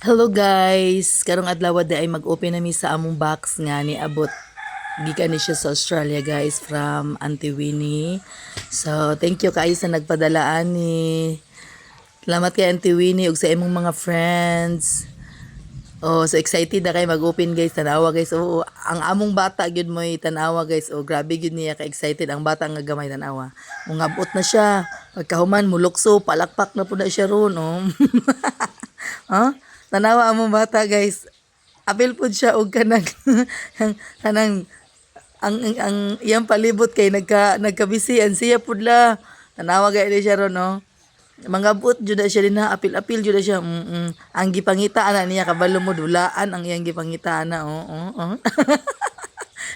Hello guys, karong adlaw di ay mag-open nami sa among box nga ni abot gikan ni siya sa Australia guys from Auntie Winnie. So thank you kaayo sa nagpadalaan ni. Salamat kay Auntie Winnie ug sa imong mga friends. Oh, so excited na kay mag-open guys, tanawa guys. Oh, ang among bata gyud mo tanawa guys. Oh, grabe gyud niya ka excited ang bata nga gamay tanawa. Mungabot na siya. Pagkahuman mulukso, palakpak na pud na siya ron, oh. Ha? Tanawa among bata guys. Apil pud siya og kanang kanang ang iyang palibot kay nagkabisian siya pudla. Tanawa gay siya ron no. Mangabot jud na siya din ha, apil-apil jud na siya. Ang gipangita ana niya kabalo mo dulaan ang iyang gipangita ana.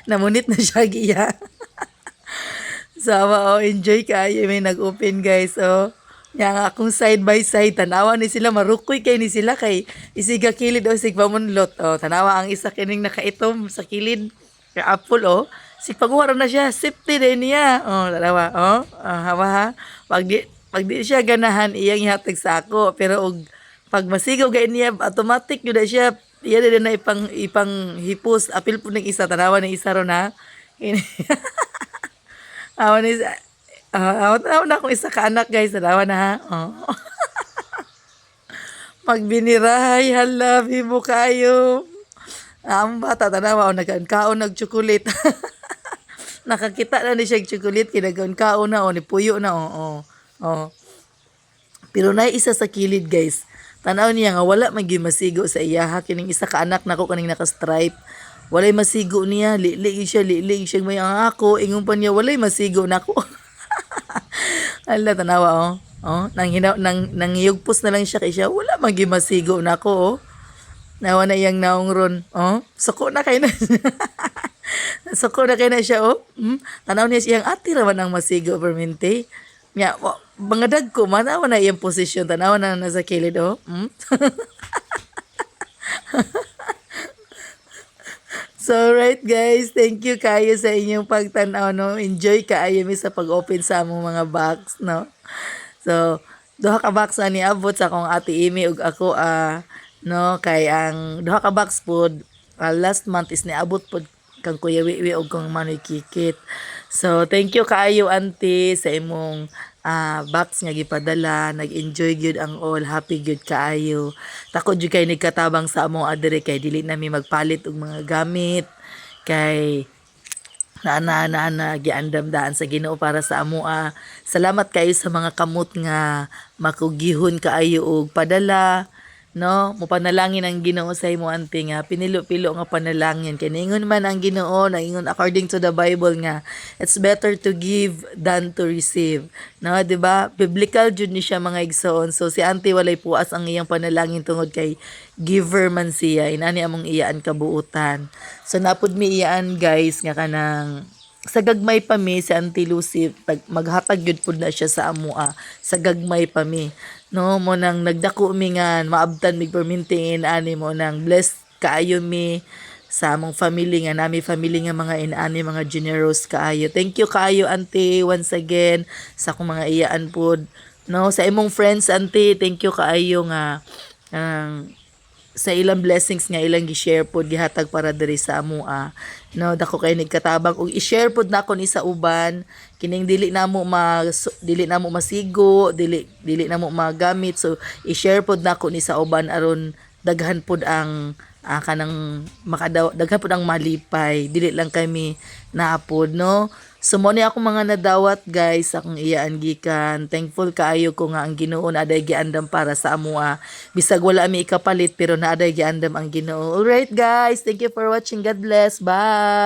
Namunit na siya giya. Sama enjoy kayo may nag-open guys oh. Yang akong side by side tanawa ni sila marukoy kay ni sila kay isiga kilid o sig pamunlot oh tanawa ang isa kining nakaitom sa kilid kay apple oh sig paguwara na siya safety din niya oh tanawa oh hawa ha pag di siya ganahan iyang ihatag sa ako pero og pag masigaw gay niya automatic yun na siya iya din na ipang hipos apil po ng isa tanawa ng isa ron ha. Awan ni awan na akong isa ka anak guys, tanawa na ha. Oh. Magbinirahay, hala, mo kayo. Ang bata, tanawa, nagkaon nag-chocolate. Nakakita na ni siya chocolate, kinagaon-kaon na, ni puyo na, Pero na isa sa kilid guys. Tanaw niya nga, wala magi masigo sa iyaha. Kining isa ka anak nako kaning naka-stripe. Walay masigo niya, lilig siya, may ang ako, ingon pa niya, walay masigo nako. Ala tanawa oh. Oh, nang hiyugpos na lang siya kay siya. Wala magi masigo nako oh. Nawa na iyang naong ron. Oh, suko na kay na. Suko na kay na siya oh. Tanaw niya siyang ati raman ang masigo permente. Nya mga dagko manawa na iyang posisyon tanawa na nasa kilid oh. So right guys, thank you kayo sa inyong pagtanaw no. Enjoy kaayo mi sa pag-open sa among mga box no. So duha ka box ani abot sa akong ate Imi ug ako no kay ang duha ka box pod last month is niabot pod kang Kuya Wiwi ug kang Manoy Kikit. So thank you kaayo auntie sa imong box nga gipadala. Nag-enjoy gyud ang all, happy gyud kaayo. Takod gyud kay nagkatabang sa among adere kay dili nami magpalit og mga gamit kay na giandam daan sa Ginoo para sa amoa. Salamat kayo sa mga kamot nga makugihon kaayo og padala no, mo panalangin ang Ginoo sa imo ante nga pinilo-pilo nga panalangin kay ningon man ang Ginoo naingon according to the Bible nga it's better to give than to receive no, di ba biblical jud ni siya mga igsoon. So si ante walay puas ang iyang panalangin tungod kay giver man siya inani among iyaan kabuutan. So napud mi iyaan guys nga kanang sa gagmay pa mi si Auntie Lucy maghatag gyud pud na siya sa amoa sa gagmay pa mi no mo nang nagdako mi nga maabtan mig permintiin ani mo nang blessed kaayo mi sa among family nga nami family nga mga inani mga generous kaayo. Thank you kaayo auntie once again sa akong mga iyaan pod no sa imong friends auntie thank you kaayo nga sa ilang blessings nga ilang gi-share pod gihatag para diri sa amoa no dako kay nagkatabang ug i-share pod nako ni sa uban kining dili namo masigo dili namo magamit so i-share pod nako ni sa uban aron daghan pod ang kanang daghan pod ang malipay dili lang kami naapod no. So mo ni ako mga nadawat guys akong iyaan gikan. Thankful kaayo ko nga ang Ginoo na aday giandam para sa amoa. Bisag wala mi ikapalit pero naaday giandam ang Ginoo. Alright guys, thank you for watching. God bless. Bye.